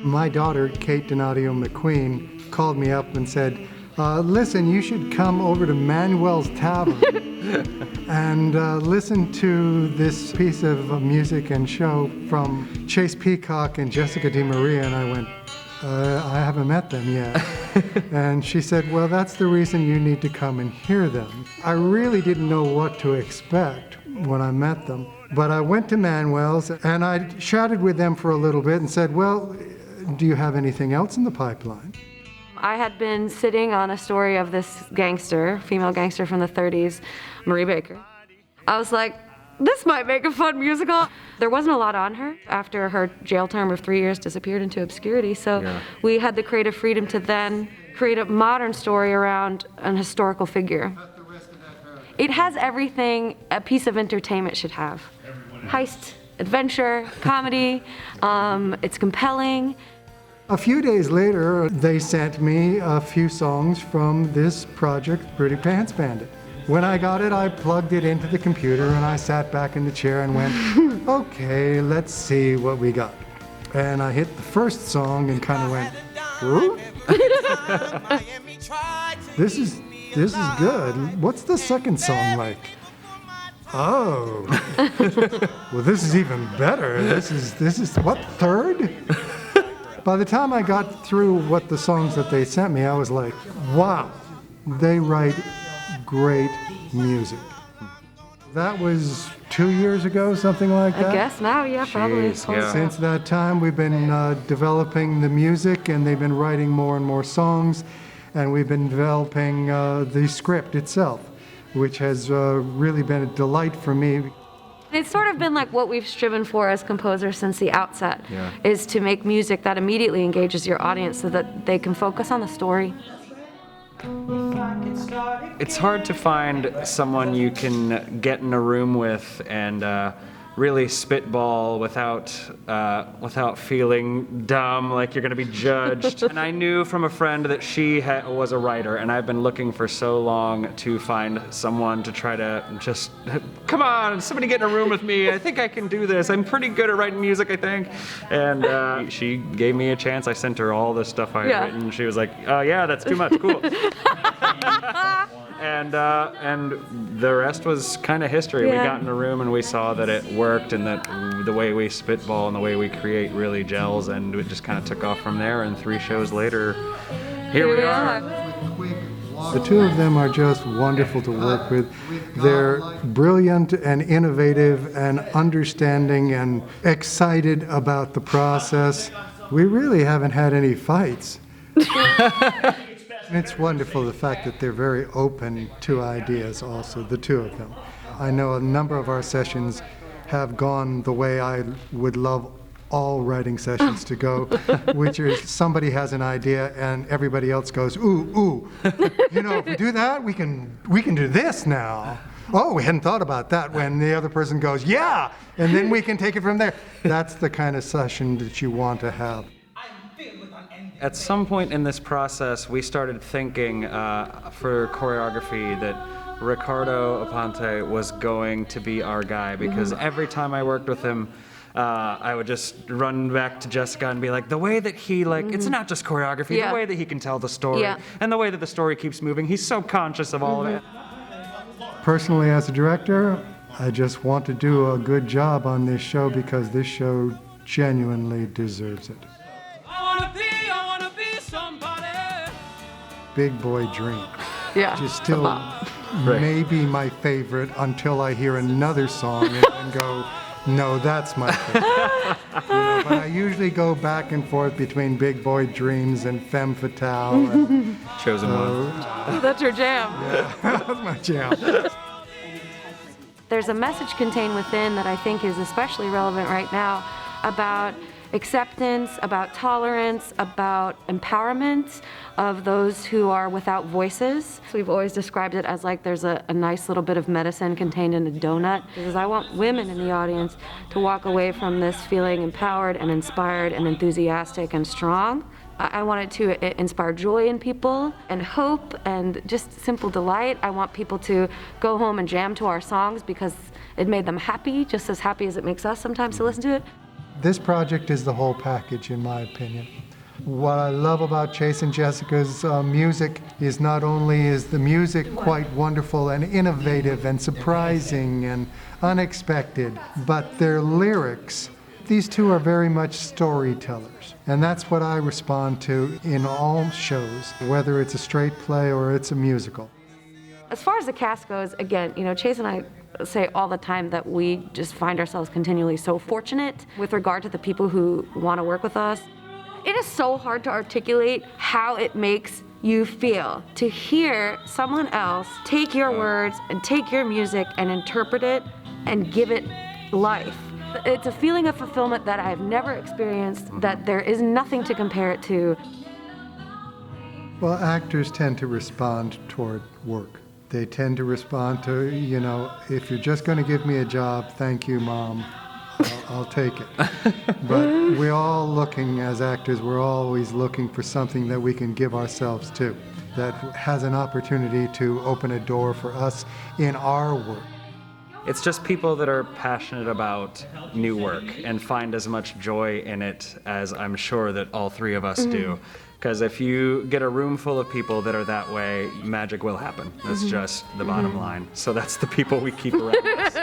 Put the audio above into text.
My daughter, Kate Donadio McQueen, called me up and said, listen, you should come over to Manuel's Tavern and listen to this piece of music and show from Chase Peacock and Jessica DeMaria. And I went, I haven't met them yet. And she said, well, that's the reason you need to come and hear them. I really didn't know what to expect when I met them. But I went to Manuel's and I chatted with them for a little bit and said, well, do you have anything else in the pipeline? I had been sitting on a story of this gangster, female gangster from the 30s, Marie Baker. I was like, this might make a fun musical. There wasn't a lot on her after her jail term of 3 years disappeared into obscurity, so we had the creative freedom to then create a modern story around an historical figure. It has everything a piece of entertainment should have. Heist, adventure, comedy, it's compelling. A few days later, they sent me a few songs from this project, Pretty Pants Bandit. When I got it, I plugged it into the computer and I sat back in the chair and went, okay, let's see what we got. And I hit the first song and kind of went, ooh. This is good. What's the second song like? Oh, well, this is even better. This is what, third? By the time I got through what the songs that they sent me, I was like, wow, they write great music. That was 2 years ago, something like that? I guess now, yeah, probably. Jeez, yeah. Since that time, we've been developing the music, and they've been writing more and more songs, and we've been developing the script itself, which has really been a delight for me. It's sort of been like what we've striven for as composers since the outset, is to make music that immediately engages your audience so that they can focus on the story. It's hard to find someone you can get in a room with and really spitball without feeling dumb, like you're going to be judged. And I knew from a friend that she was a writer, and I've been looking for so long to find someone to try to just, come on, somebody get in a room with me. I think I can do this. I'm pretty good at writing music, I think. And she gave me a chance. I sent her all the stuff I had written. She was like, yeah, that's too much, cool. And the rest was kind of history. We got in a room and we saw that it worked, and that the way we spitball and the way we create really gels, and it just kind of took off from there. And 3 shows later, here we are. The two of them are just wonderful to work with. They're brilliant and innovative and understanding and excited about the process. We really haven't had any fights. It's wonderful, the fact that they're very open to ideas also, the two of them. I know a number of our sessions have gone the way I would love all writing sessions to go, which is somebody has an idea and everybody else goes, ooh, you know, if we do that, we can do this now. Oh, we hadn't thought about that, when the other person goes, yeah, and then we can take it from there. That's the kind of session that you want to have. At some point in this process, we started thinking for choreography that Ricardo Aponte was going to be our guy, because every time I worked with him, I would just run back to Jessica and be like, the way that he, it's not just choreography, the way that he can tell the story, and the way that the story keeps moving, he's so conscious of all of it. Personally, as a director, I just want to do a good job on this show, because this show genuinely deserves it. Big Boy Dream. Yeah. Which is still maybe my favorite until I hear another song and go, no, that's my favorite. But I usually go back and forth between Big Boy Dreams and Femme Fatale. And, Chosen one. That's your jam. Yeah, that's my jam. There's a message contained within that I think is especially relevant right now about acceptance, about tolerance, about empowerment of those who are without voices. We've always described it as like there's a nice little bit of medicine contained in a donut, because I want women in the audience to walk away from this feeling empowered and inspired and enthusiastic and strong. I want it to inspire joy in people and hope and just simple delight. I want people to go home and jam to our songs because it made them happy, just as happy as it makes us sometimes to listen to it. This project is the whole package, in my opinion. What I love about Chase and Jessica's music is not only is the music quite wonderful and innovative and surprising and unexpected, but their lyrics, these two are very much storytellers. And that's what I respond to in all shows, whether it's a straight play or it's a musical. As far as the cast goes, again, Chase and I say all the time that we just find ourselves continually so fortunate with regard to the people who want to work with us. It is so hard to articulate how it makes you feel to hear someone else take your words and take your music and interpret it and give it life. It's a feeling of fulfillment that I've never experienced, that there is nothing to compare it to. Well, actors tend to respond toward work. They tend to respond to, if you're just going to give me a job, thank you, Mom. I'll take it. But we're all looking, as actors, we're always looking for something that we can give ourselves to, that has an opportunity to open a door for us in our work. It's just people that are passionate about new work and find as much joy in it as I'm sure that all three of us do. Because if you get a room full of people that are that way, magic will happen. That's just the bottom line. So that's the people we keep around us.